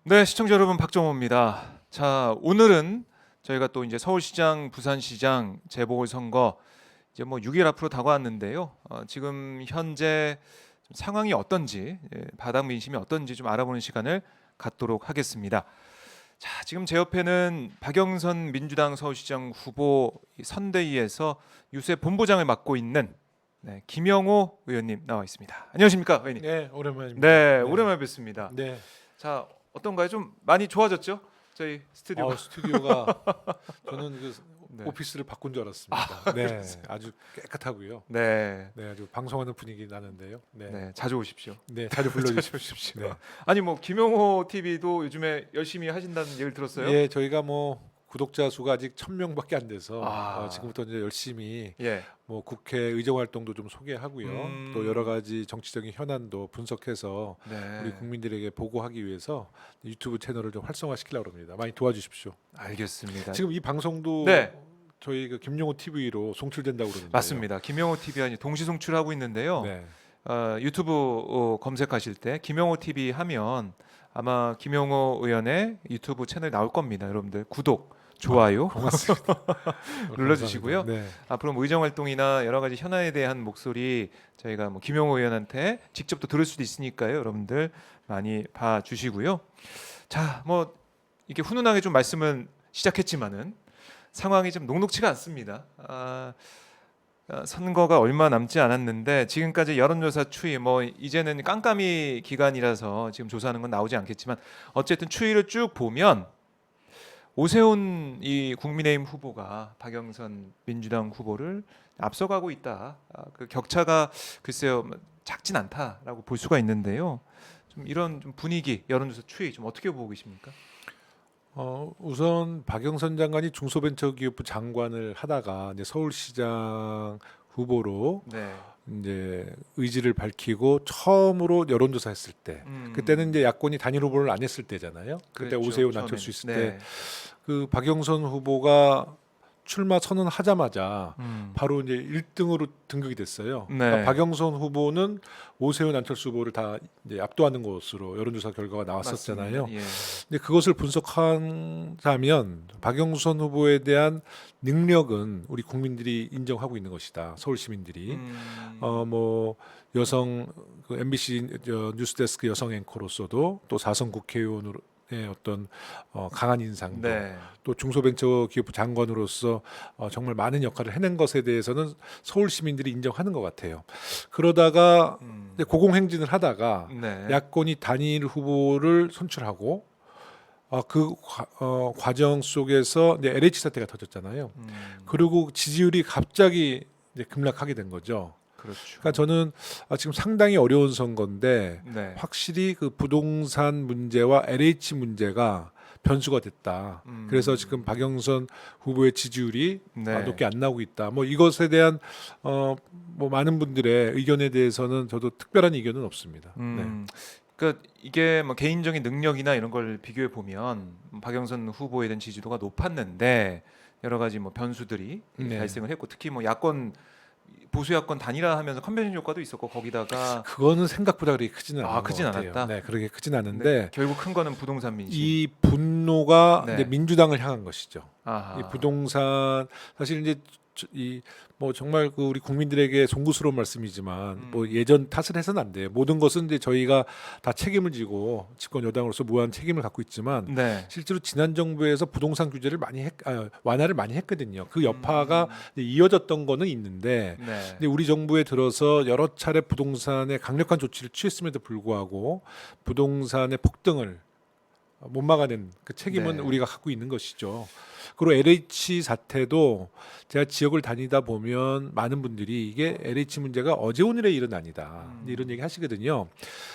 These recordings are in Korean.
네, 시청자 여러분 박정호입니다. 자, 오늘은 저희가 또 이제 서울시장, 부산시장 재보궐선거 이제 뭐 6일 앞으로 다가왔는데요. 지금 현재 좀 상황이 어떤지, 바닥 민심이 어떤지 좀 알아보는 시간을 갖도록 하겠습니다. 자, 지금 제 옆에는 박영선 민주당 서울시장 후보 선대위에서 유세 본부장을 맡고 있는 김영호 의원님 나와 있습니다. 안녕하십니까, 의원님? 네, 오랜만입니다. 네, 오랜만에 뵙습니다. 네. 자, 어떤가요? 좀 많이 좋아졌죠? 저희 스튜디오가. 스튜디오가 저는 그 네. 오피스를 바꾼 줄 알았습니다. 네, 아주 깨끗하고요. 네. 네, 아주 방송하는 분위기 나는데요. 네, 네, 자주 오십시오. 네, 자주 불러주십시오. 주십시오. 네, 아니 뭐 김용호 TV도 요즘에 열심히 하신다는 얘기를 들었어요. 예, 저희가 뭐 구독자 수가 아직 1,000명밖에 안 돼서 아. 지금부터 이제 열심히 예. 뭐 국회 의정 활동도 좀 소개하고요. 또 여러 가지 정치적인 현안도 분석해서 네. 우리 국민들에게 보고하기 위해서 유튜브 채널을 좀 활성화시키려고 합니다. 많이 도와주십시오. 알겠습니다. 지금 이 방송도 네. 저희 그 김용호 TV로 송출된다고 그러는데요. 맞습니다. 김용호 TV가 동시 송출하고 있는데요. 네. 유튜브 검색하실 때 김용호 TV 하면 아마 김용호 의원의 유튜브 채널 나올 겁니다. 여러분들 구독, 좋아요 고맙습니다. 눌러주시고요. 감사합니다. 네. 앞으로 뭐 의정 활동이나 여러 가지 현안에 대한 목소리 저희가 뭐 김용호 의원한테 직접 또 들을 수도 있으니까요. 여러분들 많이 봐주시고요. 자, 뭐 이렇게 훈훈하게 좀 말씀은 시작했지만은 상황이 좀 녹록치가 않습니다. 선거가 얼마 남지 않았는데 지금까지 여론조사 추이 뭐 이제는 깜깜이 기간이라서 지금 조사하는 건 나오지 않겠지만 어쨌든 추이를 쭉 보면 오세훈 이 국민의힘 후보가 박영선 민주당 후보를 앞서가고 있다. 그 격차가 글쎄요 작진 않다라고 볼 수가 있는데요. 좀 이런 좀 분위기 여론조사 추이 좀 어떻게 보고 계십니까? 우선 박영선 장관이 중소벤처기업부 장관을 하다가 이제 서울시장 후보로 네. 이제 의지를 밝히고 처음으로 여론조사했을 때, 그때는 이제 야권이 단일 후보를 안 했을 때잖아요. 그때 그랬죠, 오세훈 처음에는. 안철수 있을 네. 때 그 박영선 후보가 출마 선언하자마자 바로 이제 1등으로 등극이 됐어요. 네. 그러니까 박영선 후보는 오세훈 안철수 후보를 다 이제 압도하는 것으로 여론조사 결과가 나왔었잖아요. 맞습니다. 예. 근데 그것을 분석한다면 박영선 후보에 대한 능력은 우리 국민들이 인정하고 있는 것이다. 서울 시민들이 뭐 여성 그 MBC 뉴스데스크 여성 앵커로서도 또 4선 국회의원으로 어떤 강한 인상도 네. 또 중소벤처기업부 장관으로서 정말 많은 역할을 해낸 것에 대해서는 서울 시민들이 인정하는 것 같아요. 그러다가 이제 고공행진을 하다가 네. 야권이 단일 후보를 선출하고 그 과정 속에서 이제 LH 사태가 터졌잖아요. 그리고 지지율이 갑자기 이제 급락하게 된 거죠. 그렇죠. 그러니까 저는 지금 상당히 어려운 선거인데 네. 확실히 그 부동산 문제와 LH 문제가 변수가 됐다. 그래서 지금 박영선 후보의 지지율이 네. 높게 안 나오고 있다. 뭐 이것에 대한 뭐 많은 분들의 의견에 대해서는 저도 특별한 의견은 없습니다. 네. 그러니까 이게 뭐 개인적인 능력이나 이런 걸 비교해 보면 박영선 후보에 대한 지지도가 높았는데 여러 가지 뭐 변수들이 네. 발생을 했고 특히 뭐 야권 보수 야권 단일화하면서 컨벤션 효과도 있었고 거기다가 그거는 생각보다 그렇게 크지는 않은 크진 것 같아요. 않았다? 네, 그렇게 크진 근데 않은데 결국 큰 거는 부동산 민심. 이 분노가 네. 이제 민주당을 향한 것이죠. 아하. 이 부동산 사실 이제 이 뭐 정말 그 우리 국민들에게 송구스러운 말씀이지만 뭐 예전 탓을 해서는 안 돼요. 모든 것은 이제 저희가 다 책임을 지고 집권 여당으로서 무한 책임을 갖고 있지만 네. 실제로 지난 정부에서 부동산 규제를 많이 완화를 많이 했거든요. 그 여파가 이제 이어졌던 거는 있는데 네. 근데 우리 정부에 들어서 여러 차례 부동산에 강력한 조치를 취했음에도 불구하고 부동산의 폭등을 못 막아낸 그 책임은 네. 우리가 갖고 있는 것이죠. 그리고 LH 사태도 제가 지역을 다니다 보면 많은 분들이 이게 LH 문제가 어제 오늘의 일은 아니다 이런 얘기 하시거든요.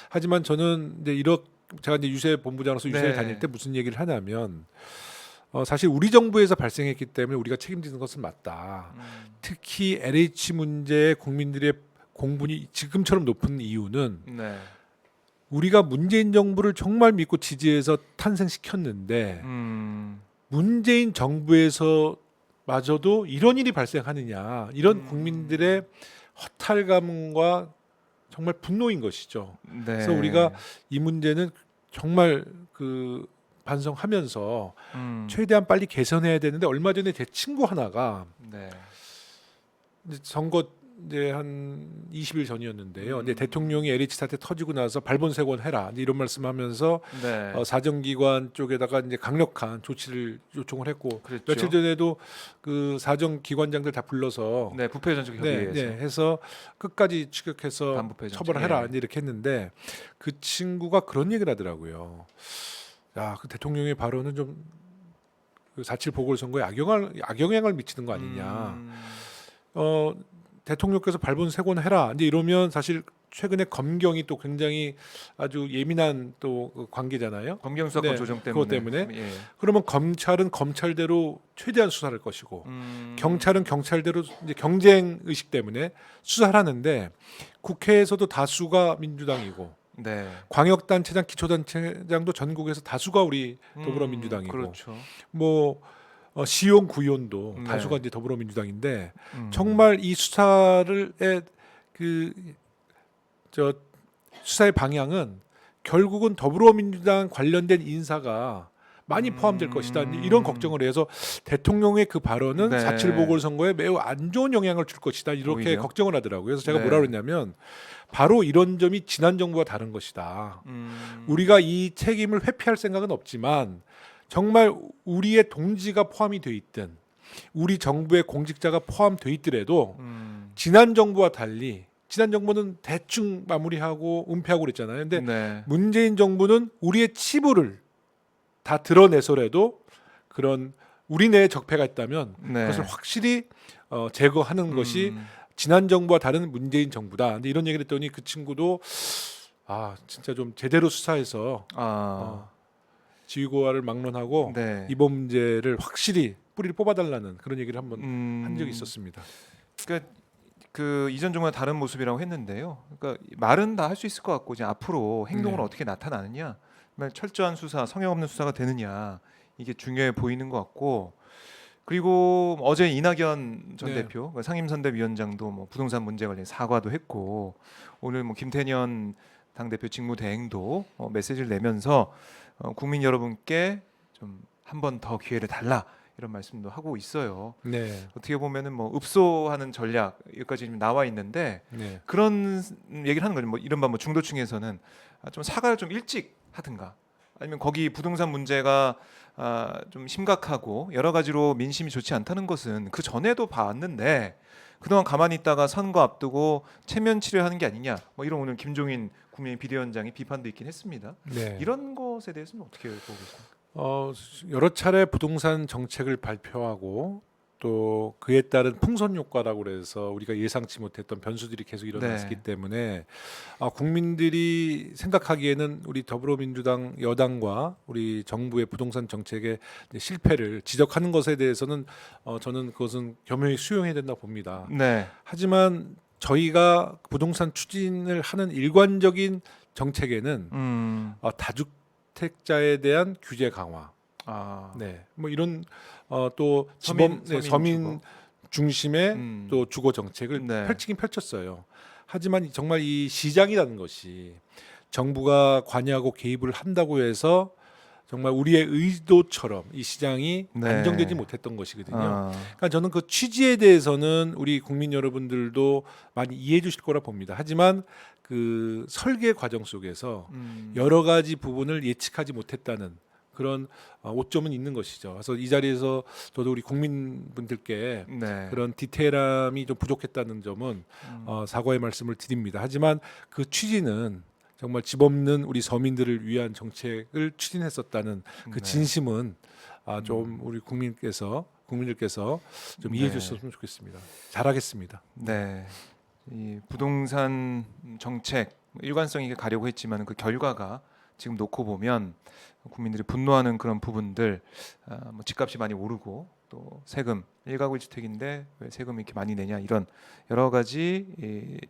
하지만 저는 이제 제가 이제 유세 본부장으로서 유세를 네. 다닐 때 무슨 얘기를 하냐면 사실 우리 정부에서 발생했기 때문에 우리가 책임지는 것은 맞다. 특히 LH 문제에 국민들의 공분이 지금처럼 높은 이유는 네. 우리가 문재인 정부를 정말 믿고 지지해서 탄생시켰는데 문재인 정부에서 마저도 이런 일이 발생하느냐 이런 국민들의 허탈감과 정말 분노인 것이죠. 네. 그래서 우리가 이 문제는 정말 그 반성하면서 음. 최대한 빨리 개선해야 되는데 얼마 전에 제 친구 하나가 네. 이제 선거 이제 한 20일 전이었는데요. 근데 음. 대통령이 LH 사태 터지고 나서 발본색원 해라 이런 말씀하면서 네. 사정기관 쪽에다가 이제 강력한 조치를 요청을 했고 그랬죠. 며칠 전에도 그 사정기관장들 다 불러서 네, 부패 전적 네, 협의회에서 네, 해서 끝까지 추격해서 반부패 정책. 처벌해라 예. 이제 이렇게 했는데 그 친구가 그런 얘기를 하더라고요. 야, 그 대통령의 발언은 좀그 4.7 보궐선거에 악영향을 미치는 거 아니냐. 음. 대통령께서 발본색원해라 이제 이러면 사실 최근에 검경이 또 굉장히 아주 예민한 또그 관계잖아요. 검경 수사권 네, 조정 때문에. 그것 때문에. 예. 그러면 검찰은 검찰대로 최대한 수사를 할 것이고 경찰은 경찰대로 이제 경쟁 의식 때문에 수사를 하는데 국회에서도 다수가 민주당이고 네. 광역단체장, 기초단체장도 전국에서 다수가 우리 더불어민주당이고 그렇죠. 뭐 시의원, 구의원도 네. 다수가 이제 더불어민주당인데 음. 정말 이 수사를 저 수사의 방향은 결국은 더불어민주당 관련된 인사가 많이 포함될 것이다. 이런 걱정을 해서 대통령의 그 발언은 네. 4.7 보궐선거에 매우 안 좋은 영향을 줄 것이다. 이렇게 오히려? 걱정을 하더라고요. 그래서 제가 네. 뭐라 그랬냐면 바로 이런 점이 지난 정부와 다른 것이다. 음. 우리가 이 책임을 회피할 생각은 없지만 정말 우리의 동지가 포함이 돼 있든 우리 정부의 공직자가 포함돼 있더라도 지난 정부와 달리 지난 정부는 대충 마무리하고 은폐하고 그랬잖아요. 근데 네. 문재인 정부는 우리의 치부를 다 드러내서라도 그런 우리 내에 적폐가 있다면 네. 그것을 확실히 제거하는 것이 음. 지난 정부와 다른 문재인 정부다. 근데 이런 얘기를 했더니 그 친구도 진짜 좀 제대로 수사해서 아. 지휘고하를 막론하고 네. 이번 문제를 확실히 뿌리를 뽑아달라는 그런 얘기를 한번 한 적이 음. 있었습니다. 그러니까 그 이전 정부와 다른 모습이라고 했는데요. 그러니까 말은 다 할 수 있을 것 같고 이제 앞으로 행동으로 네. 어떻게 나타나느냐, 정말 철저한 수사, 성역 없는 수사가 되느냐 이게 중요해 보이는 것 같고, 그리고 어제 이낙연 전 네. 대표 그러니까 상임선대위원장도 뭐 부동산 문제 관련 사과도 했고, 오늘 뭐 김태년 당 대표 직무대행도 메시지를 내면서 국민 여러분께 좀 한 번 더 기회를 달라 이런 말씀도 하고 있어요. 네, 어떻게 보면은 뭐 읍소하는 전략 여기까지 지금 나와 있는데 네, 그런 얘기를 하는 거죠. 뭐 이른바 뭐 중도층에서는 좀 사과를 좀 일찍 하든가, 아니면 거기 부동산 문제가 좀 심각하고 여러 가지로 민심이 좋지 않다는 것은 그 전에도 봤는데 그동안 가만히 있다가 선거 앞두고 체면 치료하는 게 아니냐, 뭐 이런 오늘 김종인 국민의힘 비대위원장이 비판도 있긴 했습니다. 네. 이런 것에 대해서는 어떻게 보고 계십니까? 여러 차례 부동산 정책을 발표하고 또 그에 따른 풍선 효과라고 그래서 우리가 예상치 못했던 변수들이 계속 일어났기 네. 때문에 국민들이 생각하기에는 우리 더불어민주당 여당과 우리 정부의 부동산 정책의 이제 실패를 지적하는 것에 대해서는 저는 그것은 겸허히 수용해야 된다 봅니다. 네. 하지만 저희가 부동산 추진을 하는 일관적인 정책에는 다주택자에 대한 규제 강화, 네, 뭐 이런 또 서민 중심의 또 주거 정책을 네. 펼치긴 펼쳤어요. 하지만 정말 이 시장이라는 것이 정부가 관여하고 개입을 한다고 해서 정말 우리의 의도처럼 이 시장이 네. 안정되지 못했던 것이거든요. 그러니까 저는 그 취지에 대해서는 우리 국민 여러분들도 많이 이해해 주실 거라 봅니다. 하지만 그 설계 과정 속에서 여러 가지 부분을 예측하지 못했다는 그런 오점은 있는 것이죠. 그래서 이 자리에서 저도 우리 국민분들께 네. 그런 디테일함이 좀 부족했다는 점은 사과의 말씀을 드립니다. 하지만 그 취지는 정말 집 없는 우리 서민들을 위한 정책을 추진했었다는 그 네. 진심은 좀 우리 국민들께서 좀 이해해 네. 주셨으면 좋겠습니다. 잘하겠습니다. 네. 이 부동산 정책 일관성 있게 가려고 했지만 그 결과가 지금 놓고 보면 국민들이 분노하는 그런 부분들, 뭐 집값이 많이 오르고 또 세금 1가구 1주택인데 왜 세금이 이렇게 많이 내냐, 이런 여러 가지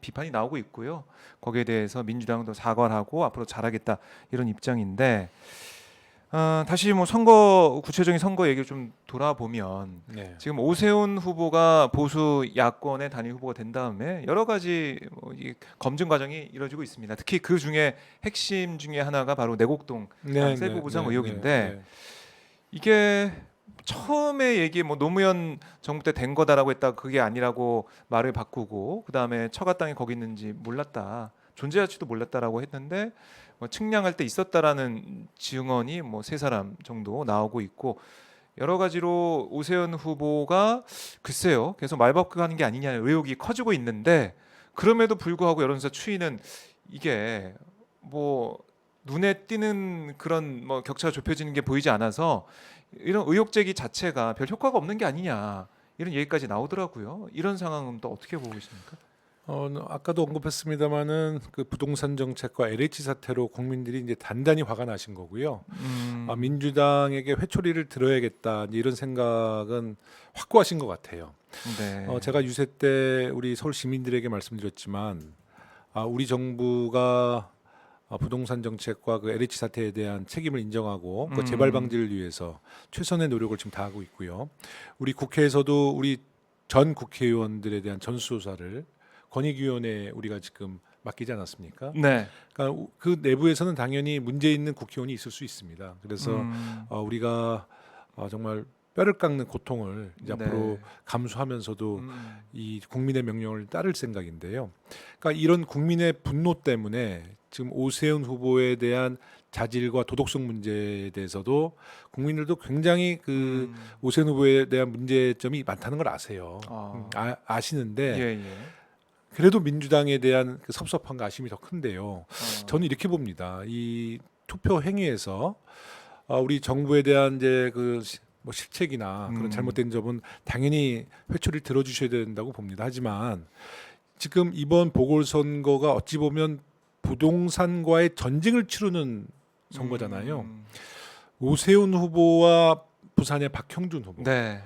비판이 나오고 있고요. 거기에 대해서 민주당도 사과를 하고 앞으로 잘하겠다 이런 입장인데, 다시 뭐 선거 구체적인 선거 얘기를 좀 돌아보면 네. 지금 오세훈 후보가 보수 야권의 단일 후보가 된 다음에 여러 가지 이 검증 과정이 이루어지고 있습니다. 특히 그 중에 핵심 중에 하나가 바로 내곡동 셀프 부상 의혹인데 이게 처음에 얘기 뭐 노무현 정부 때 된 거다라고 했다가 그게 아니라고 말을 바꾸고 그 다음에 처가 땅이 거기 있는지 몰랐다, 존재 자체도 몰랐다라고 했는데 뭐 측량할 때 있었다라는 증언이 뭐 세 사람 정도 나오고 있고 여러 가지로 오세훈 후보가 글쎄요 계속 말바꾸하는 게 아니냐는 의혹이 커지고 있는데 그럼에도 불구하고 여론조사 추이는 이게 뭐 눈에 띄는 그런 뭐 격차가 좁혀지는 게 보이지 않아서 이런 의혹 제기 자체가 별 효과가 없는 게 아니냐 이런 얘기까지 나오더라고요. 이런 상황은 또 어떻게 보고 계십니까? 아까도 언급했습니다마는 그 부동산 정책과 LH 사태로 국민들이 이제 단단히 화가 나신 거고요. 민주당에게 회초리를 들어야겠다 이제 이런 생각은 확고하신 것 같아요. 네. 제가 유세 때 우리 서울 시민들에게 말씀드렸지만 우리 정부가 부동산 정책과 그 LH 사태에 대한 책임을 인정하고 그 재발 방지를 위해서 최선의 노력을 지금 다하고 있고요. 우리 국회에서도 우리 전 국회의원들에 대한 전수조사를 권익위원회에 우리가 지금 맡기지 않았습니까? 네. 그러니까 그 내부에서는 당연히 문제 있는 국회의원이 있을 수 있습니다. 그래서 우리가 정말 뼈를 깎는 고통을 이제 네. 앞으로 감수하면서도 이 국민의 명령을 따를 생각인데요. 그러니까 이런 국민의 분노 때문에 지금 오세훈 후보에 대한 자질과 도덕성 문제에 대해서도 국민들도 굉장히 그 오세훈 후보에 대한 문제점이 많다는 걸 아세요. 아시는데 예, 예. 그래도 민주당에 대한 그 섭섭함과 아쉬움이 더 큰데요. 저는 이렇게 봅니다. 이 투표 행위에서 우리 정부에 대한 이제 그 뭐 실책이나 그런 잘못된 점은 당연히 회초리를 들어주셔야 된다고 봅니다. 하지만 지금 이번 보궐선거가 어찌 보면 부동산과의 전쟁을 치르는 선거잖아요. 오세훈 후보와 부산의 박형준 후보. 네.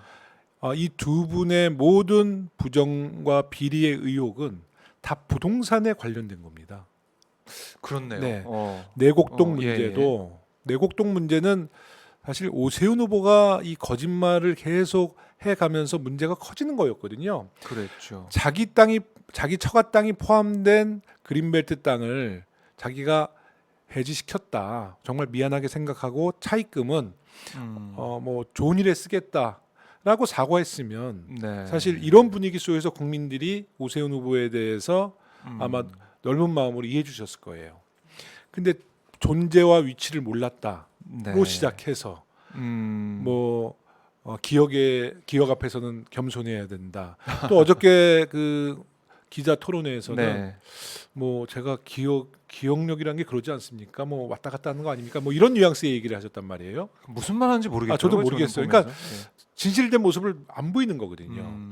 이 두 분의 모든 부정과 비리의 의혹은 다 부동산에 관련된 겁니다. 그렇네요. 네. 어. 내곡동 예, 문제도 내곡동 문제는 사실 오세훈 후보가 이 거짓말을 계속 해가면서 문제가 커지는 거였거든요. 그랬죠. 자기 땅이 자기 처가 땅이 포함된 그린벨트 땅을 자기가 해지시켰다. 정말 미안하게 생각하고 차입금은 뭐 좋은 일에 쓰겠다라고 사과했으면 네. 사실 이런 분위기 속에서 국민들이 오세훈 후보에 대해서 아마 넓은 마음으로 이해해 주셨을 거예요. 근데 존재와 위치를 몰랐다로 네. 시작해서 뭐 기억 앞에서는 겸손해야 된다. 또 어저께 그 기자 토론회에서는 네. 뭐 제가 기억력이란 게 그러지 않습니까? 뭐 왔다 갔다 하는 거 아닙니까? 뭐 이런 뉘앙스의 얘기를 하셨단 말이에요. 무슨 말 하는지 모르겠어요. 저도 모르겠어요. 그러니까 진실된 모습을 안 보이는 거거든요.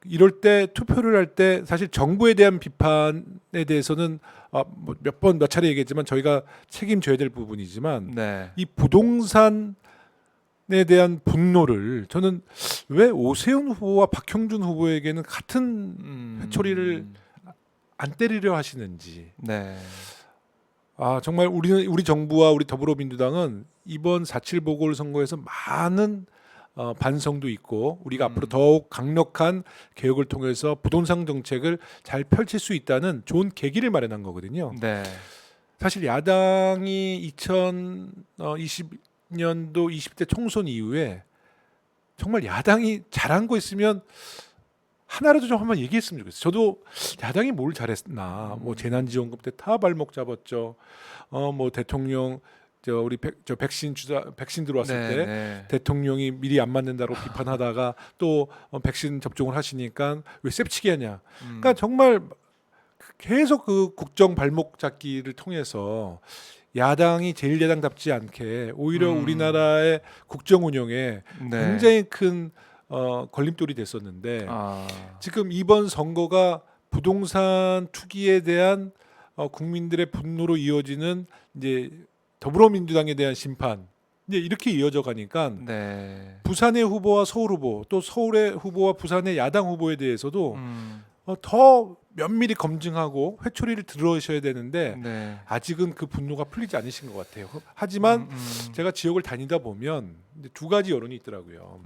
이럴 때 투표를 할 때 사실 정부에 대한 비판에 대해서는 뭐 몇 차례 얘기했지만 저희가 책임져야 될 부분이지만 네. 이 부동산에 대한 분노를 저는 왜 오세훈 후보와 박형준 후보에게는 같은 회초리를 안 때리려 하시는지. 네. 정말 우리 정부와 우리 더불어민주당은 이번 4.7 보궐선거에서 많은 반성도 있고 우리가 앞으로 더욱 강력한 개혁을 통해서 부동산 정책을 잘 펼칠 수 있다는 좋은 계기를 마련한 거거든요. 네. 사실 야당이 2020년도 20대 총선 이후에 정말 야당이 잘한 거 있으면 하나라도 좀 한번 얘기했으면 좋겠어요. 저도 야당이 뭘 잘했나, 뭐 재난지원금 때 다 발목 잡았죠. 뭐 대통령 우리 백신 들어왔을 때 네. 대통령이 미리 안 맞는다고 비판하다가 또 백신 접종을 하시니까 왜 셉치게 하냐. 그러니까 정말 계속 그 국정 발목 잡기를 통해서 야당이 제1야당답지 않게 오히려 우리나라의 국정 운영에 네. 굉장히 큰 걸림돌이 됐었는데 지금 이번 선거가 부동산 투기에 대한 국민들의 분노로 이어지는 이제 더불어민주당에 대한 심판 이제 이렇게 이어져 가니까 네. 부산의 후보와 서울 후보 또 서울의 후보와 부산의 야당 후보에 대해서도 더 면밀히 검증하고 회초리를 들으셔야 되는데 네. 아직은 그 분노가 풀리지 않으신 것 같아요. 하지만 제가 지역을 다니다 보면 이제 두 가지 여론이 있더라고요.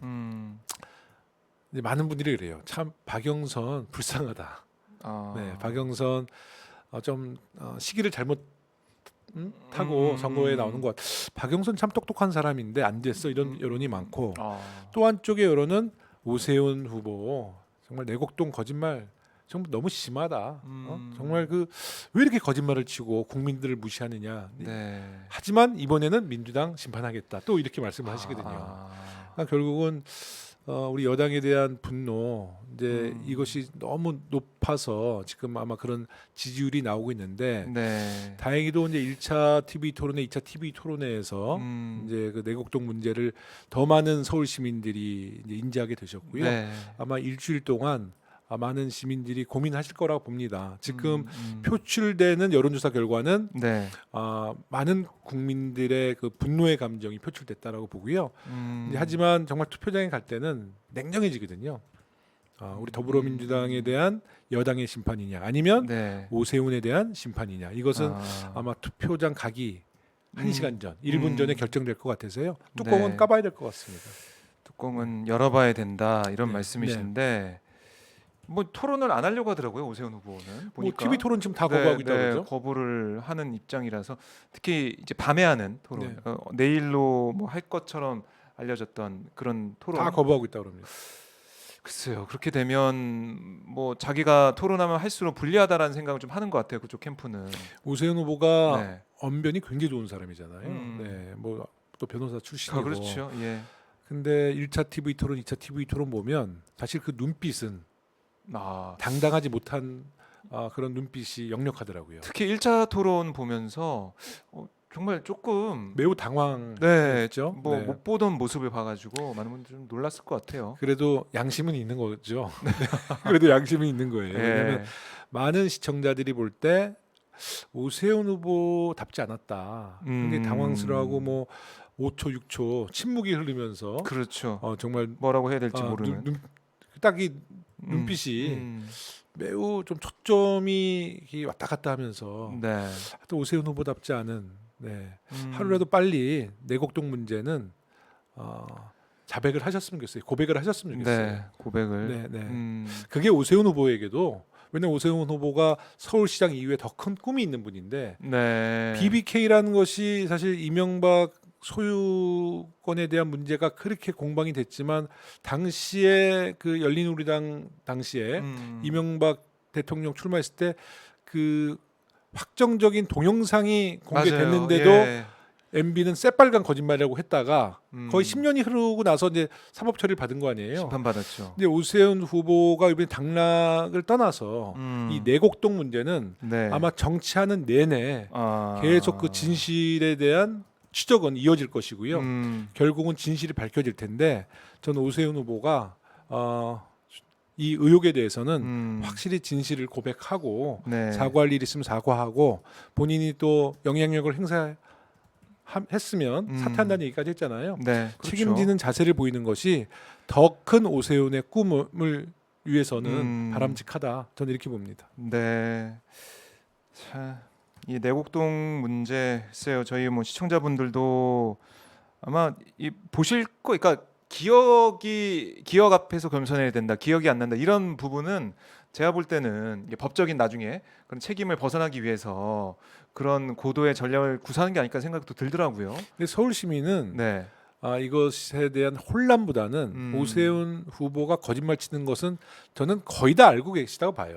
이제 많은 분들이 그래요. 참 박영선 불쌍하다. 아. 네, 박영선 좀 시기를 잘못 타고 선거에 나오는 것 같아. 박영선 참 똑똑한 사람인데 안 됐어 이런 여론이 많고 아. 또 한쪽의 여론은 오세훈 후보 정말 내곡동 거짓말 정말 너무 심하다. 정말 그 왜 이렇게 거짓말을 치고 국민들을 무시하느냐. 네. 하지만 이번에는 민주당 심판하겠다. 또 이렇게 말씀을 하시거든요. 아. 그러니까 결국은 우리 여당에 대한 분노 이제 이것이 너무 높아서 지금 아마 그런 지지율이 나오고 있는데 네. 다행히도 이제 1차 TV 토론회, 2차 TV 토론회에서 이제 그 내곡동 문제를 더 많은 서울 시민들이 이제 인지하게 되셨고요. 네. 아마 일주일 동안 많은 시민들이 고민하실 거라고 봅니다. 지금 표출되는 여론조사 결과는 네. 많은 국민들의 그 분노의 감정이 표출됐다라고 보고요. 하지만 정말 투표장에 갈 때는 냉정해지거든요. 우리 더불어민주당에 대한 여당의 심판이냐 아니면 네. 오세훈에 대한 심판이냐 이것은 아마 투표장 가기 1시간 전, 1분 전에 결정될 것 같아서요. 뚜껑은 네. 까봐야 될 것 같습니다. 뚜껑은 열어봐야 된다 이런 네. 말씀이신데 뭐 토론을 안 하려고 하더라고요 오세훈 후보는 뭐 보니까. TV 토론 지금 다 네, 거부하고 있다고 네, 그러죠. 거부를 하는 입장이라서 특히 이제 밤에 하는 토론, 네. 내일로 뭐 할 것처럼 알려졌던 그런 토론. 다 거부하고 있다고 그럽니다. 글쎄요. 그렇게 되면 뭐 자기가 토론하면 할수록 불리하다라는 생각을 좀 하는 것 같아요. 그쪽 캠프는. 오세훈 후보가 네. 언변이 굉장히 좋은 사람이잖아요. 음. 네, 뭐 또 변호사 출신이고. 그렇죠. 예. 근데 1차 TV 토론, 2차 TV 토론 보면 사실 그 눈빛은 아, 당당하지 못한 그런 눈빛이 역력하더라고요. 특히 1차 토론 보면서 정말 조금 매우 네, 당황했죠. 뭐 네. 못 보던 모습을 봐가지고 많은 분들이 좀 놀랐을 것 같아요. 그래도 양심은 있는 거죠. 그래도 양심은 있는 거예요. 예. 왜냐하면 많은 시청자들이 볼 때 오세훈 후보답지 않았다. 굉장히 당황스러워하고 뭐 5초, 6초 침묵이 흐르면서 그렇죠. 정말 뭐라고 해야 될지 모르는. 딱이 눈빛이 매우 좀 초점이 이렇게 왔다 갔다 하면서 네. 또 오세훈 후보답지 않은 음. 하루라도 빨리 내곡동 문제는 자백을 하셨으면 좋겠어요. 고백을 하셨으면 좋겠어요. 네. 고백을. 네, 네. 음. 그게 오세훈 후보에게도 왜냐면 오세훈 후보가 서울시장 이후에 더 큰 꿈이 있는 분인데 네. BBK라는 것이 사실 이명박 소유권에 대한 문제가 그렇게 공방이 됐지만 당시에 그 열린우리당 당시에 이명박 대통령 출마했을 때 그 확정적인 동영상이 공개됐는데도 맞아요. 예. MB는 새빨간 거짓말이라고 했다가 거의 음. 10년이 흐르고 나서 이제 사법 처리를 받은 거 아니에요. 심판받았죠. 근데 오세훈 후보가 이번에 당락을 떠나서 이 내곡동 문제는 네. 아마 정치하는 내내 계속 그 진실에 대한 추적은 이어질 것이고요. 결국은 진실이 밝혀질 텐데 저는 오세훈 후보가 이 의혹에 대해서는 확실히 진실을 고백하고 네. 사과할 일 있으면 사과하고 본인이 또 영향력을 했으면 사퇴한다는 얘기까지 했잖아요. 네. 그렇죠. 책임지는 자세를 보이는 것이 더 큰 오세훈의 꿈을 위해서는 바람직하다. 저는 이렇게 봅니다. 네. 자, 이 내곡동 문제 글쎄요. 저희 뭐 시청자분들도 아마 이 보실 거 그러니까 기억 앞에서 겸손해야 된다. 기억이 안 난다. 이런 부분은 제가 볼 때는 이게 법적인 나중에 그런 책임을 벗어나기 위해서 그런 고도의 전략을 구사하는 게 아닐까 생각도 들더라고요. 근데 서울 시민은 네. 이것에 대한 혼란보다는 오세훈 후보가 거짓말 치는 것은 저는 거의 다 알고 계시다고 봐요.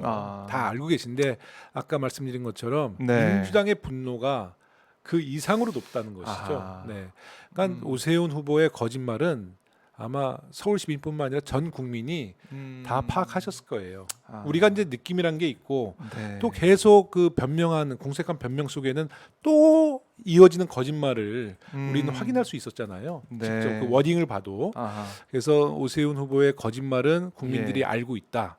다 알고 계신데 아까 말씀드린 것처럼 네. 민주당의 분노가 그 이상으로 높다는 것이죠. 네. 그러니까 오세훈 후보의 거짓말은 아마 서울 시민뿐만 아니라 전 국민이 다 파악하셨을 거예요. 우리가 이제 느낌이란 게 있고 네. 또 계속 그 변명하는 공색한 변명 속에는 또 이어지는 거짓말을 우리는 확인할 수 있었잖아요. 네. 직접 그 워딩을 봐도. 아하. 그래서 오세훈 후보의 거짓말은 국민들이 예. 알고 있다.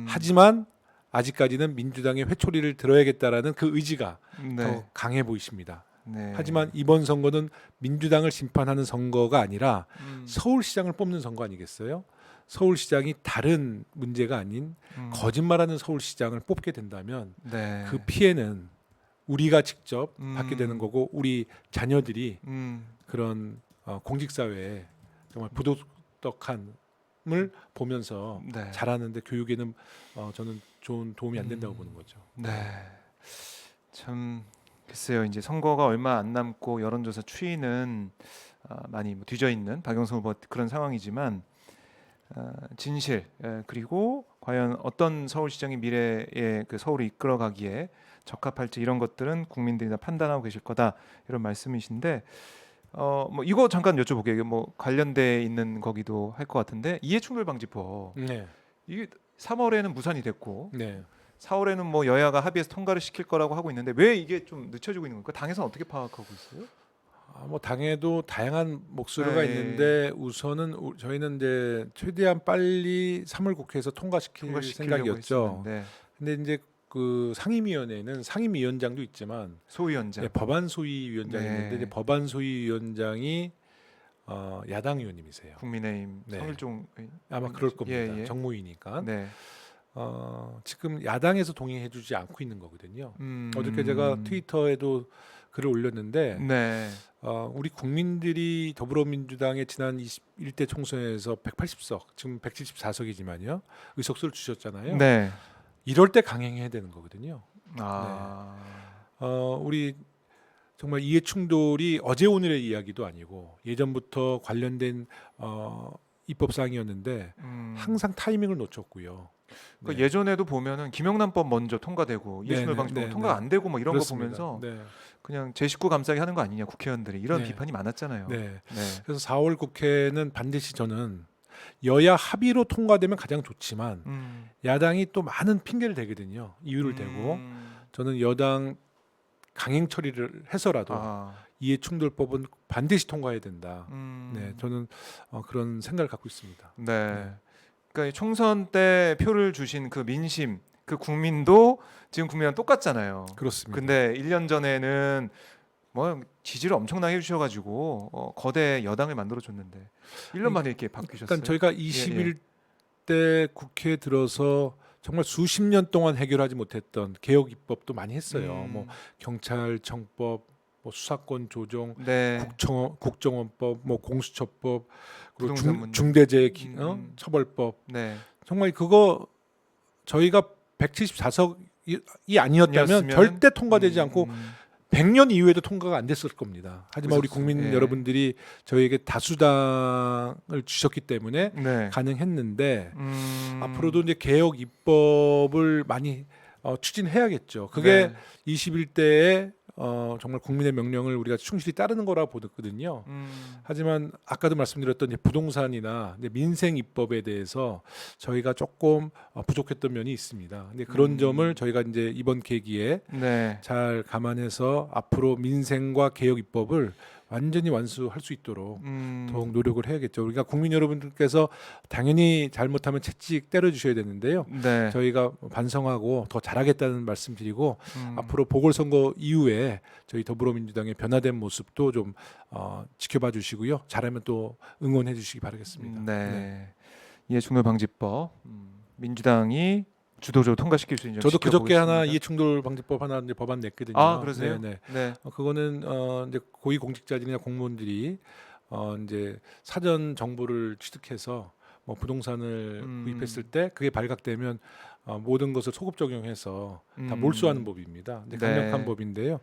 하지만 아직까지는 민주당의 회초리를 들어야겠다라는 그 의지가 네. 더 강해 보이십니다. 네. 하지만 이번 선거는 민주당을 심판하는 선거가 아니라 서울시장을 뽑는 선거 아니겠어요? 서울시장이 다른 문제가 아닌 거짓말하는 서울시장을 뽑게 된다면 네. 그 피해는 우리가 직접 음. 받게 되는 거고 우리 자녀들이 음. 그런 공직사회에 정말 부도덕함을 보면서 네. 자라는데 교육에는 저는 좋은 도움이 안 된다고 보는 거죠. 네. 참 글쎄요. 이제 선거가 얼마 안 남고 여론조사 추이는 많이 뭐 뒤져 있는 박영선 후보 그런 상황이지만 진실 그리고 과연 어떤 서울시장의 미래의 그 서울을 이끌어가기에 적합할지 이런 것들은 국민들이 다 판단하고 계실 거다 이런 말씀이신데 뭐 이거 잠깐 여쭤볼게요. 이게 뭐 관련돼 있는 거기도 할 것 같은데 이해충돌방지법 네, 이게 3월에는 무산이 됐고 네. 4월에는 뭐 여야가 합의해서 통과를 시킬 거라고 하고 있는데 왜 이게 좀 늦춰지고 있는 겁니까? 당에서는 어떻게 파악하고 있어요? 뭐 당에도 다양한 목소리가 네. 있는데 우선은 저희는 이제 최대한 빨리 3월 국회에서 통과시킬 통과시키려고 생각이었죠. 했었는데 근데 이제 그 상임위원회는 상임위원장도 있지만 소위원장 법안 소위위원장이 네. 있는데 이제 법안 소위위원장이 야당 의원님이세요. 국민의힘 네. 성일종 아마 그럴 겁니다. 예, 예. 정무위니까. 네. 지금 야당에서 동의해주지 않고 있는 거거든요. 어저께 제가 트위터에도 글을 올렸는데 네. 우리 국민들이 더불어민주당의 지난 21대 총선에서 180석, 지금 174석이지만요. 의석수를 주셨잖아요. 네. 이럴 때 강행해야 되는 거거든요. 아. 우리 정말 이해 충돌이 어제 오늘의 이야기도 아니고 예전부터 관련된 입법 사항이었는데 항상 타이밍을 놓쳤고요. 그 네. 예전에도 보면은 김영란법 먼저 통과되고 이해충돌방지법 네, 통과 네. 안 되고 뭐 이런 그렇습니다. 거 보면서 네. 그냥 제 식구 감싸기 하는 거 아니냐 국회의원들이 이런 네. 비판이 많았잖아요. 네. 네. 그래서 4월 국회는 반드시 저는 여야 합의로 통과되면 가장 좋지만 야당이 또 많은 핑계를 대거든요. 이유를 대고 저는 여당 강행 처리를 해서라도 이해충돌법은 반드시 통과해야 된다. 네, 저는 그런 생각을 갖고 있습니다. 네. 그러니까 이 총선 때 표를 주신 그 민심, 그 국민도 지금 국민이랑 똑같잖아요. 그렇습니다. 근데 1년 전에는 뭐 지지를 엄청나게 해주셔가지고 거대 여당을 만들어 줬는데 1년 만에 이렇게 바뀌셨어요. 일단 저희가 21대 국회에 들어서 정말 수십 년 동안 해결하지 못했던 개혁 입법도 많이 했어요. 뭐 경찰청법, 뭐 수사권 조정, 네. 국정원법, 뭐 공수처법, 그리고 부동산 문제. 중대재해 처벌법. 네. 정말 그거 저희가 174석이 아니었다면 아니었으면, 절대 통과되지 않고 100년 이후에도 통과가 안 됐을 겁니다. 하지만 우리 국민 예. 여러분들이 저희에게 다수당을 주셨기 때문에 네. 가능했는데 앞으로도 이제 개혁 입법을 많이 추진해야겠죠. 그게 네. 21대에 정말 국민의 명령을 우리가 충실히 따르는 거라고 보거든요. 하지만 아까도 말씀드렸던 이제 부동산이나 이제 민생 입법에 대해서 저희가 조금 부족했던 면이 있습니다. 근데 그런 점을 저희가 이제 이번 계기에 네. 잘 감안해서 앞으로 민생과 개혁 입법을 완전히 완수할 수 있도록 더욱 노력을 해야겠죠. 우리가 국민 여러분들께서 당연히 잘못하면 채찍 때려주셔야 되는데요. 네. 저희가 반성하고 더 잘하겠다는 말씀드리고 앞으로 보궐선거 이후에 저희 더불어민주당의 변화된 모습도 좀 지켜봐 주시고요. 잘하면 또 응원해 주시기 바라겠습니다. 네. 이해충돌방지법 민주당이 주도적으로 통과시킬 수 있는 점 저도 그저께 지켜보겠습니다. 하나 이해충돌방지법 하나 이제 법안 냈거든요. 아 그러세요? 네, 네. 네. 그거는 이제 고위공직자들이나 공무원들이 이제 사전 정보를 취득해서 뭐 부동산을 구입했을 때 그게 발각되면 모든 것을 소급 적용해서 다 몰수하는 법입니다. 근데 강력한 네. 법인데요.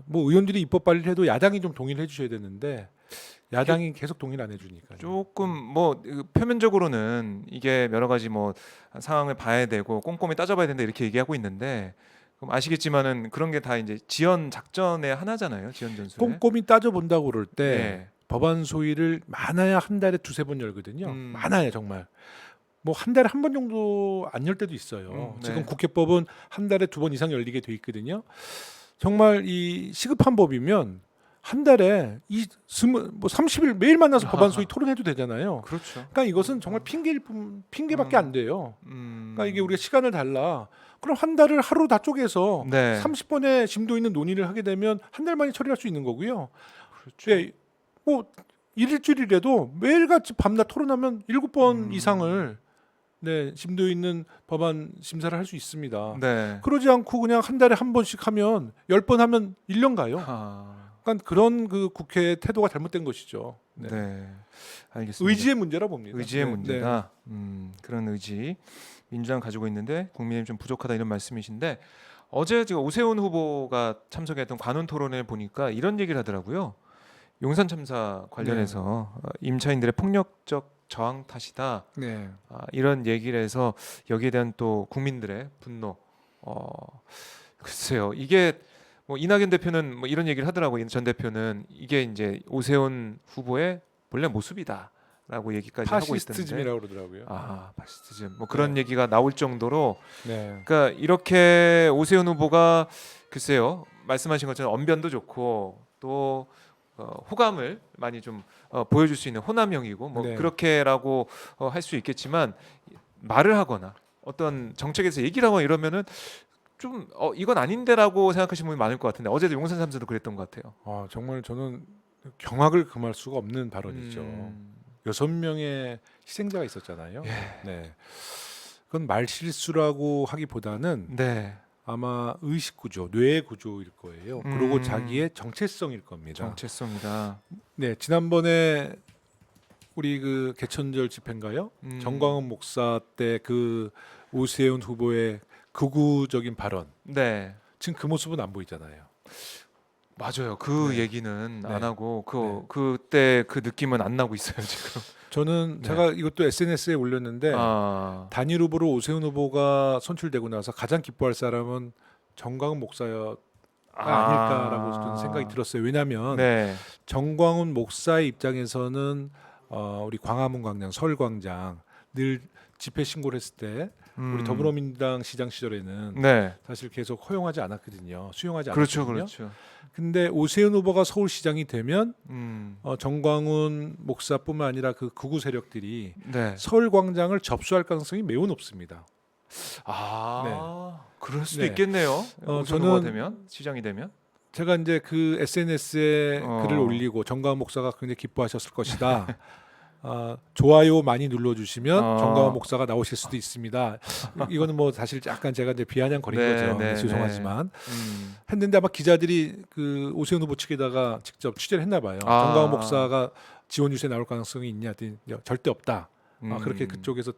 뭐 의원들이 입법 발의를 해도 야당이 좀 동의를 해주셔야 되는데 야당이 계속 동의를 안 해주니까 조금 뭐 표면적으로는 이게 여러 가지 뭐 상황을 봐야 되고 꼼꼼히 따져봐야 된다 이렇게 얘기하고 있는데 그럼 아시겠지만은 그런 게 다 이제 지연 작전의 하나잖아요. 지연 전술에. 꼼꼼히 따져본다고 그럴 때 네. 법안 소위를 많아야 한 달에 두세 번 열거든요. 음. 많아야 정말. 뭐 한 달에 한 번 정도 안 열 때도 있어요. 네. 지금 국회법은 한 달에 두 번 이상 열리게 돼 있거든요. 정말 이 시급한 법이면 한 달에 이 30일 매일 만나서 법안 소위 토론해도 되잖아요. 그렇죠. 그러니까 이것은 정말 핑계밖에 안 돼요. 그러니까 이게 우리가 시간을 달라. 그럼 한 달을 하루 다 쪼개서 네. 30번의 심도 있는 논의를 하게 되면 한 달 만에 처리할 수 있는 거고요. 그렇죠. 네, 뭐 일주일이라도 매일같이 밤낮 토론하면 7번 이상을 심도 있는 법안 심사를 할 수 있습니다. 네. 그러지 않고 그냥 한 달에 한 번씩 하면 10번 하면 1년 가요. 아, 그러니까 그런 그 국회의 태도가 잘못된 것이죠. 네. 네. 알겠습니다. 의지의 문제라 봅니다. 의지의 네, 문제다. 그런 의지 민주당 가지고 있는데 국민의힘 좀 부족하다 이런 말씀이신데 어제 지금 오세훈 후보가 참석했던 관훈 토론회 보니까 이런 얘기를 하더라고요. 용산 참사 관련해서 임차인들의 폭력적 저항 탓이다. 네. 이런 얘기를 해서 여기에 대한 또 국민들의 분노. 글쎄요. 이게 뭐 이낙연 대표는 뭐 이런 얘기를 하더라고요. 전 대표는 이게 이제 오세훈 후보의 본래 모습이다라고 얘기까지 하고 있던데. 파시스트즘이라고 그러더라고요. 파시스트즘. 뭐 그런 얘기가 나올 정도로 네. 그러니까 이렇게 오세훈 후보가 글쎄요. 말씀하신 것처럼 언변도 좋고 또 호감을 많이 좀 보여줄 수 있는 호남형이고 뭐 네. 그렇게라고 할 수 있겠지만 말을 하거나 어떤 정책에서 얘기를 하거나 이러면은 좀 이건 아닌데라고 생각하시는 분이 많을 것 같은데 어제도 용산 참사도 그랬던 것 같아요. 정말 저는 경악을 금할 수가 없는 발언이죠. 6명의 희생자가 있었잖아요. 예. 네. 그건 말 실수라고 하기보다는 네. 아마 의식 구조, 뇌 구조일 거예요. 그리고 자기의 정체성일 겁니다. 정체성이다. 네, 지난번에 우리 그 개천절 집회인가요? 정광훈 목사 때 그 오세훈 후보의 극우적인 발언. 네. 지금 그 모습은 안 보이잖아요. 맞아요. 그 네. 얘기는 네. 안 하고 그때 그 느낌은 안 나고 있어요 지금. 저는 네. 제가 이것도 SNS에 올렸는데 단일 후보로 오세훈 후보가 선출되고 나서 가장 기뻐할 사람은 정광훈 목사가 아닐까라고 저는 생각이 들었어요. 왜냐하면 네. 정광훈 목사의 입장에서는 우리 광화문 광장, 서울광장 늘 집회 신고를 했을 때 우리 더불어민주당 시장 시절에는 네. 사실 계속 허용하지 않았거든요. 수용하지 그렇죠, 않았거든요. 그렇죠. 근데 오세훈 후보가 서울시장이 되면 음. 정광훈 목사뿐만 아니라 그 극우 세력들이 네. 서울광장을 접수할 가능성이 매우 높습니다. 그럴 수도 네. 있겠네요. 오세훈 후보가 되면 시장이 되면. 제가 이제 그 SNS에 글을 올리고 정광훈 목사가 굉장히 기뻐하셨을 것이다. 좋아요 많이 눌러주시면 정광훈 목사가 나오실 수도 있습니다. 이거는 뭐 사실 약간 제가 이제 비아냥거린 거죠. 죄송하지만 했는데 아마 기자들이 그 오세훈 후보 측에다가 직접 취재를 했나 봐요. 정광훈 목사가 지원 유세 나올 가능성이 있냐? 절대 없다. 그렇게 그쪽에서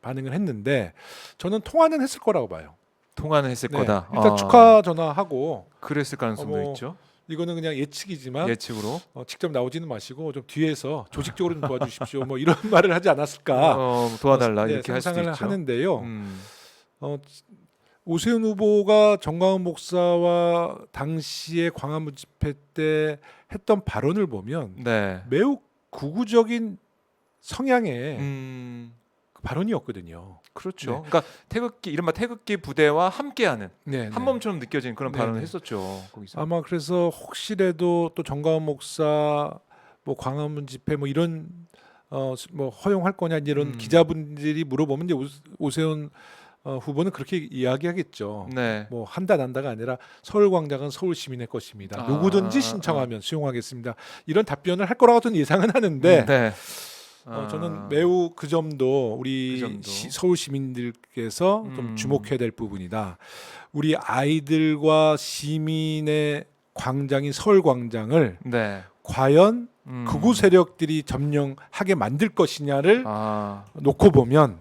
반응을 했는데 저는 통화는 했을 거라고 봐요. 통화는 했을 거다. 일단 축하 전화하고 그랬을 가능성도 있죠. 이거는 그냥 예측이지만 예측으로 직접 나오지는 마시고 좀 뒤에서 조직적으로 좀 도와주십시오. 뭐 이런 말을 하지 않았을까? 도와달라 이렇게 할 수도 상상을 있죠. 하는데요. 오세훈 후보가 정광훈 목사와 당시에 광화문 집회 때 했던 발언을 보면 매우 극우적인 성향의 그 발언이었거든요. 그렇죠. 그러니까 이른바 태극기 부대와 함께하는 한 몸처럼 느껴지는 그런 발언을 했었죠. 거기서. 아마 그래서 혹시라도 또 정광훈 목사 뭐 광화문 집회 뭐 이런 뭐 허용할 거냐 이런 기자분들이 물어보면 이제 오세훈 후보는 그렇게 이야기하겠죠. 뭐 한다 난다가 아니라 서울광장은 서울 시민의 것입니다. 누구든지 신청하면 수용하겠습니다. 이런 답변을 할 거라고 저는 예상은 하는데 저는 매우 그 점도 우리 서울 시민들께서 좀 주목해야 될 부분이다. 우리 아이들과 시민의 광장인 서울광장을 과연 극우 세력들이 점령하게 만들 것이냐를 놓고 보면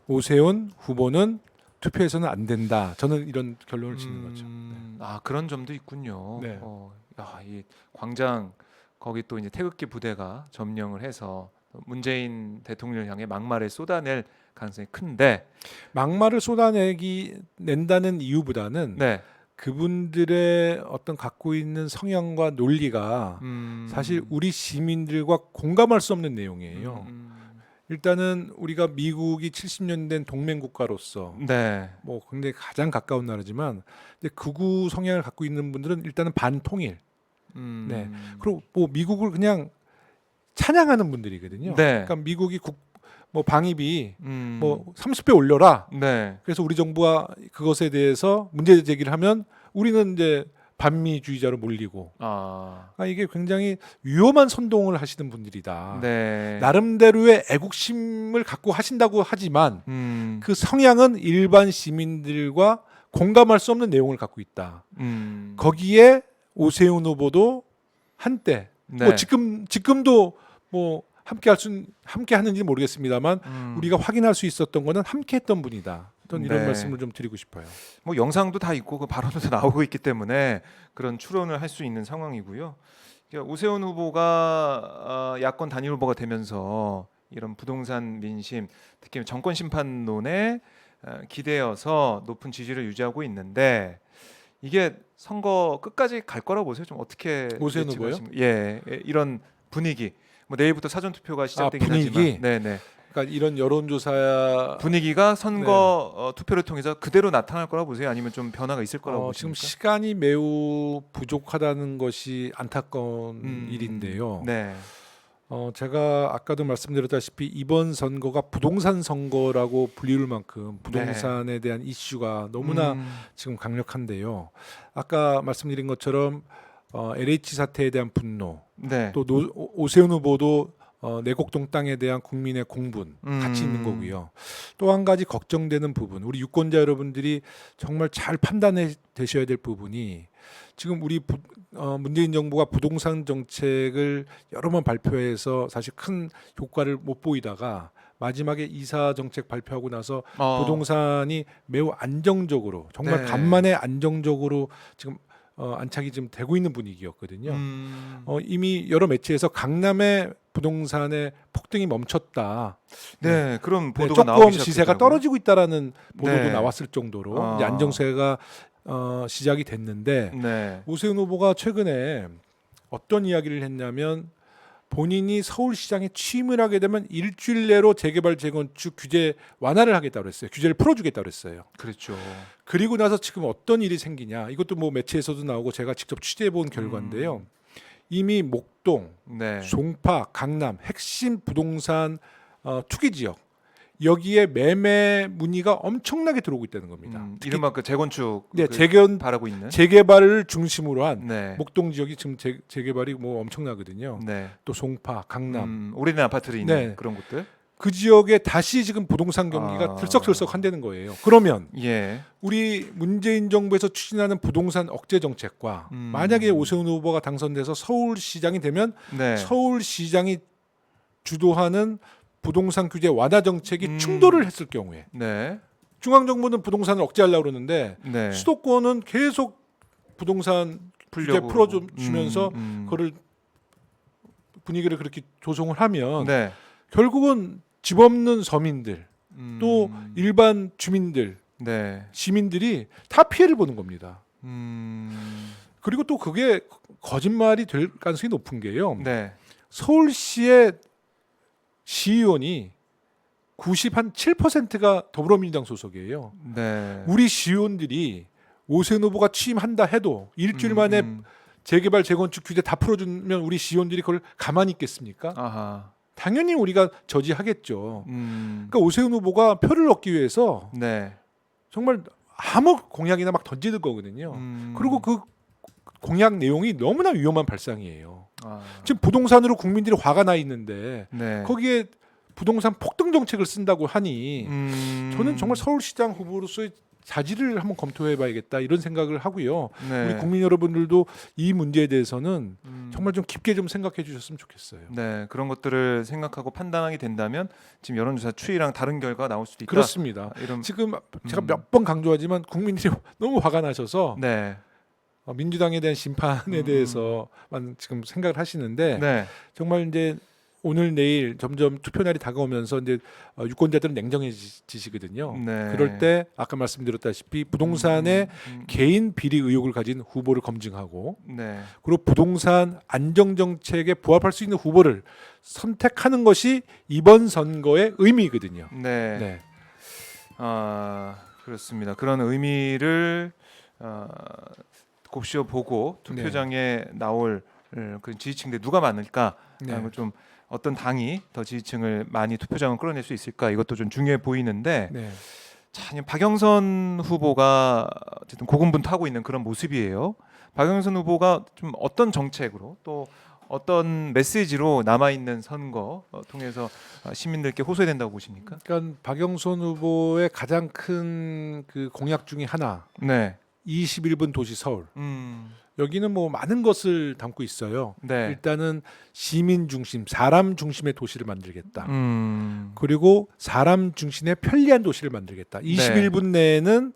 오세훈 후보는 투표에서는 안 된다. 저는 이런 결론을 짓는 거죠. 그런 점도 있군요. 이 광장 거기 또 이제 태극기 부대가 점령을 해서 문재인 대통령을 향해 막말을 쏟아낼 가능성이 큰데 막말을 낸다는 이유보다는 그분들의 어떤 갖고 있는 성향과 논리가 사실 우리 시민들과 공감할 수 없는 내용이에요. 일단은 우리가 미국이 70년 된 동맹 국가로서 뭐 굉장히 가장 가까운 나라지만 극우 성향을 갖고 있는 분들은 일단은 반통일. 그리고 뭐 미국을 그냥 찬양하는 분들이거든요. 그러니까 미국이 뭐 방위비 뭐 30배 올려라. 그래서 우리 정부가 그것에 대해서 문제 제기를 하면 우리는 이제 반미주의자로 몰리고 아, 이게 굉장히 위험한 선동을 하시는 분들이다. 네. 나름대로의 애국심을 갖고 하신다고 하지만 그 성향은 일반 시민들과 공감할 수 없는 내용을 갖고 있다. 거기에 오세훈 후보도 한때 네. 뭐 지금도 뭐 함께 하는지 모르겠습니다만 우리가 확인할 수 있었던 거는 함께 했던 분이다. 어떤 이런 네. 말씀을 좀 드리고 싶어요. 뭐 영상도 다 있고 그 발언도 다 나오고 있기 때문에 그런 추론을 할 수 있는 상황이고요. 그러니까 오세훈 후보가 야권 단일 후보가 되면서 이런 부동산 민심, 특히 정권 심판론에 기대어서 높은 지지를 유지하고 있는데 이게 선거 끝까지 갈 거라고 보세요. 좀 어떻게 오세훈 후보요? 예측하십니까? 예, 이런 분위기. 뭐 내일부터 사전 투표가 시작되긴 분위기? 하지만, 네네. 그러니까 이런 여론조사 분위기가 선거 투표를 통해서 그대로 나타날 거라고 보세요? 아니면 좀 변화가 있을 거라고 지금 보십니까? 시간이 매우 부족하다는 것이 안타까운 음, 일인데요. 네. 제가 아까도 말씀드렸다시피 이번 선거가 부동산 선거라고 불리울 만큼 부동산에 대한 이슈가 너무나 지금 강력한데요. 아까 말씀드린 것처럼 LH 사태에 대한 분노, 네. 또 오세훈 후보도 내곡동 땅에 대한 국민의 공분 같이 있는 거고요. 또 한 가지 걱정되는 부분, 우리 유권자 여러분들이 정말 잘 판단해 되셔야 될 부분이 지금 우리 문재인 정부가 부동산 정책을 여러 번 발표해서 사실 큰 효과를 못 보이다가 마지막에 이사 정책 발표하고 나서 부동산이 매우 안정적으로 정말 네. 간만에 안정적으로 지금 안착이 좀 되고 있는 분위기였거든요. 이미 여러 매체에서 강남의 부동산의 폭등이 멈췄다. 네, 그런 네, 보도가 조금 나오기 시세가 시작했더라고요. 떨어지고 있다라는 보도도 네. 나왔을 정도로 이제 안정세가 시작이 됐는데 네. 오세훈 후보가 최근에 어떤 이야기를 했냐면 본인이 서울시장에 취임을 하게 되면 일주일 내로 재개발 재건축 규제 완화를 하겠다고 그랬어요. 규제를 풀어주겠다고 그랬어요. 그렇죠. 그리고 나서 지금 어떤 일이 생기냐. 이것도 뭐 매체에서도 나오고 제가 직접 취재해 본 결과인데요. 이미 목동, 네. 송파, 강남 핵심 부동산 투기 지역 여기에 매매 문의가 엄청나게 들어오고 있다는 겁니다. 특히 이른바 그 재건축 네, 그 바라고 있는. 재개발을 중심으로 한 네. 목동 지역이 지금 재개발이 뭐 엄청나거든요. 네. 또 송파, 강남 오래된 아파트들이 있는 네. 그런 곳들. 그 지역에 다시 지금 부동산 경기가 들썩들썩 한다는 거예요. 그러면 예. 우리 문재인 정부에서 추진하는 부동산 억제 정책과 만약에 오세훈 후보가 당선돼서 서울시장이 되면 네. 서울시장이 주도하는 부동산 규제 완화 정책이 충돌을 했을 경우에 네. 중앙정부는 부동산을 억제하려고 그러는데 네. 수도권은 계속 부동산 규제 풀어주면서 그거를 분위기를 그렇게 조성을 하면 네. 결국은 집 없는 서민들 또 일반 주민들 네. 시민들이 다 피해를 보는 겁니다. 그리고 또 그게 거짓말이 될 가능성이 높은 게요. 네. 서울시의 시의원이 97%가 더불어민주당 소속이에요. 네. 우리 시의원들이 오세훈 후보가 취임한다 해도 일주일 만에 재개발 재건축 규제 다 풀어주면 우리 시의원들이 그걸 가만히 있겠습니까? 아하. 당연히 우리가 저지하겠죠. 그러니까 오세훈 후보가 표를 얻기 위해서 네. 정말 아무 공약이나 막 던지는 거거든요. 그리고 그 공약 내용이 너무나 위험한 발상이에요. 지금 부동산으로 국민들이 화가 나 있는데 네. 거기에 부동산 폭등 정책을 쓴다고 하니 저는 정말 서울시장 후보로서의 자질을 한번 검토해봐야겠다 이런 생각을 하고요. 네. 우리 국민 여러분들도 이 문제에 대해서는 정말 좀 깊게 좀 생각해 주셨으면 좋겠어요. 네, 그런 것들을 생각하고 판단하게 된다면 지금 여론조사 추이랑 다른 결과가 나올 수도 있다. 그렇습니다. 이런 지금 제가 몇 번 강조하지만 국민들이 너무 화가 나셔서 네. 민주당에 대한 심판에 대해서만 지금 생각을 하시는데 네. 정말 이제 오늘 내일 점점 투표 날이 다가오면서 이제 유권자들은 냉정해지시거든요. 네. 그럴 때 아까 말씀드렸다시피 부동산의 개인 비리 의혹을 가진 후보를 검증하고 네. 그리고 부동산 안정 정책에 부합할 수 있는 후보를 선택하는 것이 이번 선거의 의미거든요. 네. 네. 그렇습니다. 그런 의미를 곱씹어 보고 투표장에 나올 그 지지층들 누가 많을까? 네. 좀 어떤 당이 더 지지층을 많이 투표장을 끌어낼 수 있을까? 이것도 좀 중요해 보이는데 네. 자, 박영선 후보가 어쨌든 고군분투하고 있는 그런 모습이에요. 박영선 후보가 좀 어떤 정책으로 또 어떤 메시지로 남아 있는 선거 통해서 시민들께 호소해야 된다고 보십니까? 그러니까 박영선 후보의 가장 큰 그 공약 중에 하나, 네. 21분 도시 서울. 음. 여기는 뭐 많은 것을 담고 있어요. 네. 일단은 시민 중심, 사람 중심의 도시를 만들겠다. 음. 그리고 사람 중심의 편리한 도시를 만들겠다. 21분 내에는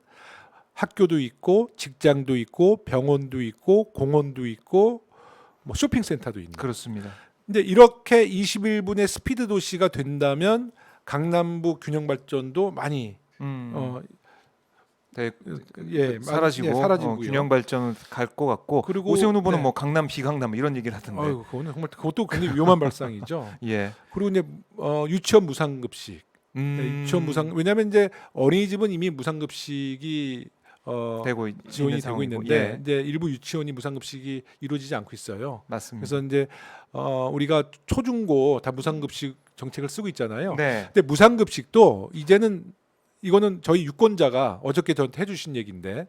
학교도 있고 직장도 있고 병원도 있고 공원도 있고 뭐 쇼핑센터도 있는. 그렇습니다. 근데 이렇게 21분의 스피드 도시가 된다면 강남부 균형 발전도 많이 네, 사라지고 사라지고요. 균형 발전을 갈 것 같고 그리고 오세훈 후보는 네. 뭐 강남 비강남 이런 얘기를 하던데. 아유, 그거는 정말 그것도 굉장히 위험한 발상이죠. 예. 그리고 이제 유치원 무상급식, 네, 유치원 무상. 왜냐하면 이제 어린이집은 이미 무상급식이 되고 지원이 있는 되고 상황이고, 있는데 예. 이제 일부 유치원이 무상급식이 이루어지지 않고 있어요. 맞습니다. 그래서 이제 우리가 초중고 다 무상급식 정책을 쓰고 있잖아요. 네. 근데 무상급식도 이제는 이거는 저희 유권자가 어저께 저한테 해주신 얘기인데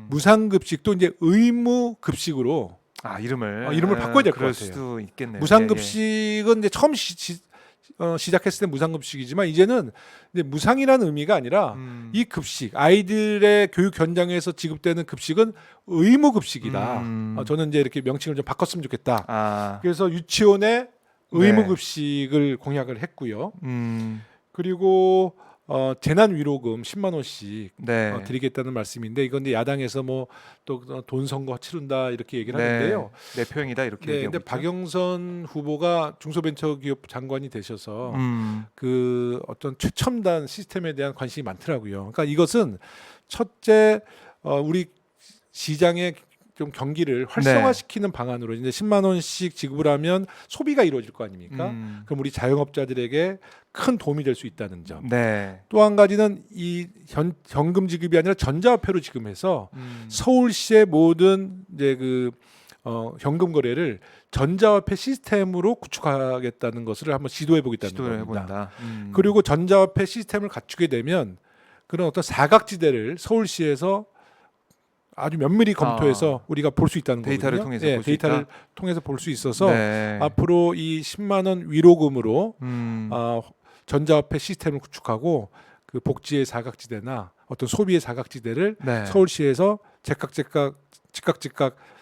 무상급식도 이제 의무급식으로 이름을 바꿔야 될 것 그럴 같아요. 수도 있겠네요. 무상급식은 이제 처음 시작했을 때 무상급식이지만 이제는 이제 무상이라는 의미가 아니라 이 급식 아이들의 교육 현장에서 지급되는 급식은 의무급식이다. 저는 이제 이렇게 명칭을 좀 바꿨으면 좋겠다. 그래서 유치원에 의무급식을 공약을 했고요. 그리고 재난 위로금 10만 원씩 드리겠다는 말씀인데 이건 이제 야당에서 뭐 또 돈 선거 치른다 이렇게 얘기를 하는데요. 내 표현이다 이렇게 네, 얘기하고 근데 있죠. 박영선 후보가 중소벤처기업 장관이 되셔서 그 어떤 최첨단 시스템에 대한 관심이 많더라고요. 그러니까 이것은 첫째 우리 시장의 좀 경기를 활성화시키는 방안으로 이제 10만 원씩 지급을 하면 소비가 이루어질 거 아닙니까? 그럼 우리 자영업자들에게 큰 도움이 될 수 있다는 점. 또 한 가지는 이 현금 지급이 아니라 전자화폐로 지급해서 서울시의 모든 이제 그 현금 거래를 전자화폐 시스템으로 구축하겠다는 것을 한번 시도해 보겠다는 겁니다. 그리고 전자화폐 시스템을 갖추게 되면 그런 어떤 사각지대를 서울시에서 아주 면밀히 검토해서 우리가 볼 수 있다는 데이터를 거거든요. 통해서 볼 수 데이터를 있다? 통해서 볼 수 있어서 앞으로 이 10만 원 위로금으로 전자화폐 시스템을 구축하고 그 복지의 사각지대나 어떤 소비의 사각지대를 서울시에서 즉각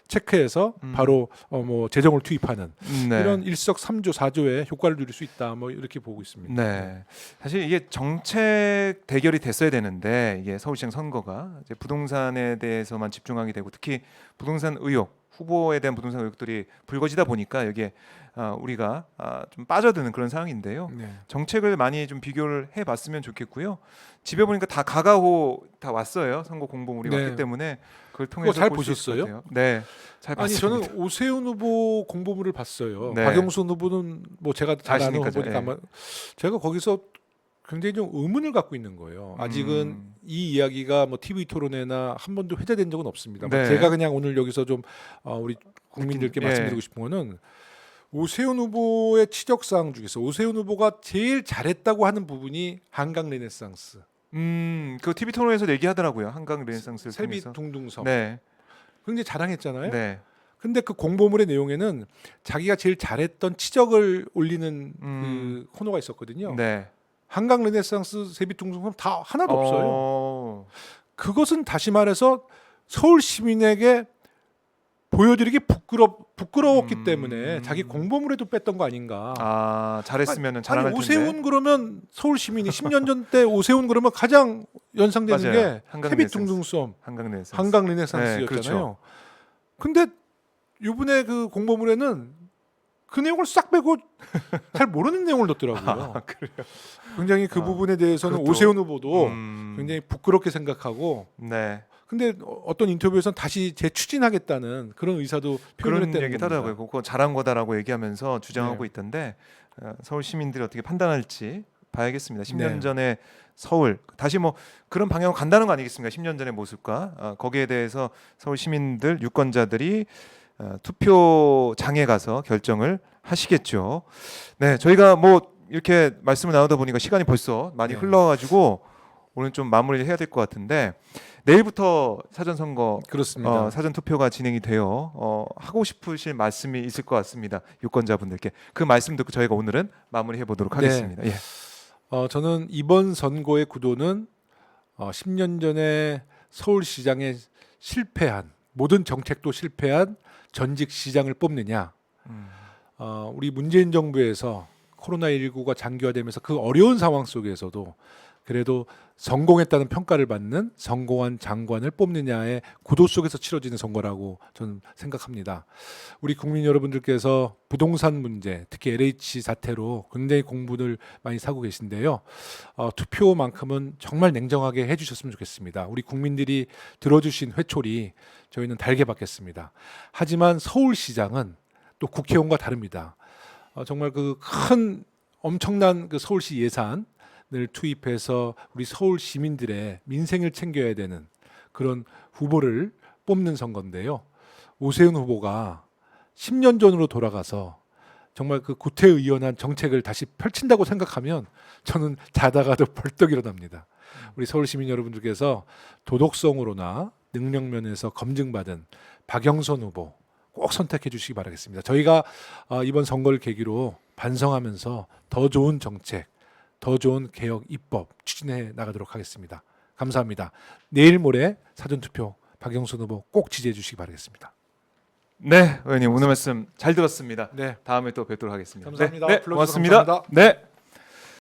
체크해서 바로 뭐 재정을 투입하는 이런 일석삼조 사조의 효과를 누릴 수 있다. 뭐 이렇게 보고 있습니다. 네. 사실 이게 정책 대결이 됐어야 되는데 이게 서울시장 선거가 이제 부동산에 대해서만 집중하게 되고 특히 부동산 의혹 후보에 대한 부동산 의혹들이 불거지다 보니까 여기에 우리가 좀 빠져드는 그런 상황인데요. 정책을 많이 좀 비교를 해봤으면 좋겠고요. 집에 보니까 다 가가호 다 왔어요. 선거 공보물이 왔기 때문에 그걸 통해서 잘 볼 수 있을 것 보셨어요? 같아요. 네, 잘 봤습니다. 아니 저는 오세훈 후보 공보물을 봤어요. 박영선 후보는 뭐 제가 잘 아는 후보니까 아마 제가 거기서 굉장히 좀 의문을 갖고 있는 거예요. 아직은 이 이야기가 뭐 TV 토론회나 한 번도 회자된 적은 없습니다. 제가 그냥 오늘 여기서 좀 우리 국민들께 말씀드리고 싶은 거는 오세훈 후보의 치적사항 중에서 오세훈 후보가 제일 잘했다고 하는 부분이 한강 르네상스. 그 TV 토론에서 얘기하더라고요. 한강 르네상스를 세빛 통해서. 둥둥섬. 네. 굉장히 자랑했잖아요. 네. 근데 그 공보물의 내용에는 자기가 제일 잘했던 치적을 올리는 그 코너가 있었거든요. 네. 한강 르네상스 세빛 둥둥섬 다 하나도 없어요. 그것은 다시 말해서 서울 시민에게 보여드리기 부끄러웠기 때문에 자기 공보물에도 뺐던 거 아닌가. 잘했으면은 자랑할 텐데. 오세훈 그러면 서울 시민이 10년 전 때 오세훈 그러면 가장 연상되는 게 세빛 둥둥섬, 한강 르네상스였잖아요. 그렇죠. 근데 이번에 그 공보물에는 그 내용을 싹 빼고 잘 모르는 내용을 넣었더라고요. 그래요? 굉장히 그 부분에 대해서는 그것도, 오세훈 후보도 굉장히 부끄럽게 생각하고. 근데 어떤 인터뷰에서는 다시 재추진하겠다는 그런 의사도 표현을 했다는 얘기 하더라고요. 그거 잘한 거다라고 얘기하면서 주장하고 있던데 서울 시민들이 어떻게 판단할지 봐야겠습니다. 10년 전에 서울 다시 뭐 그런 방향으로 간다는 거 아니겠습니까? 10년 전의 모습과 거기에 대해서 서울 시민들 유권자들이 투표장에 가서 결정을 하시겠죠. 네, 저희가 뭐 이렇게 말씀을 나누다 보니까 시간이 벌써 많이 흘러가지고 오늘 좀 마무리를 해야 될 것 같은데 내일부터 사전 선거 그렇습니다. 사전 투표가 진행이 돼요. 하고 싶으실 말씀이 있을 것 같습니다. 유권자분들께 그 말씀 듣고 저희가 오늘은 마무리해 보도록 네. 하겠습니다. 예. 저는 이번 선거의 구도는 10년 전에 서울시장에 실패한 모든 정책도 실패한 전직 시장을 뽑느냐, 음. 우리 문재인 정부에서 코로나19가 장기화되면서 그 어려운 상황 속에서도 그래도 성공했다는 평가를 받는 성공한 장관을 뽑느냐의 구도 속에서 치러지는 선거라고 저는 생각합니다. 우리 국민 여러분들께서 부동산 문제, 특히 LH 사태로 굉장히 공분을 많이 사고 계신데요. 투표만큼은 정말 냉정하게 해주셨으면 좋겠습니다. 우리 국민들이 들어주신 회초리 저희는 달게 받겠습니다. 하지만 서울시장은 또 국회의원과 다릅니다. 정말 그 큰 엄청난 그 서울시 예산을 투입해서 우리 서울 시민들의 민생을 챙겨야 되는 그런 후보를 뽑는 선거인데요. 오세훈 후보가 10년 전으로 돌아가서 정말 그 구태의연한 정책을 다시 펼친다고 생각하면 저는 자다가도 벌떡 일어납니다. 우리 서울 시민 여러분들께서 도덕성으로나 능력 면에서 검증받은 박영선 후보 꼭 선택해 주시기 바라겠습니다. 저희가 이번 선거를 계기로 반성하면서 더 좋은 정책, 더 좋은 개혁 입법 추진해 나가도록 하겠습니다. 감사합니다. 내일 모레 사전투표 박영선 후보 꼭 지지해 주시기 바라겠습니다. 네, 의원님 오늘 말씀 잘 들었습니다. 네, 다음에 또 뵙도록 하겠습니다. 감사합니다. 네, 불러주셔서 고맙습니다. 감사합니다. 네.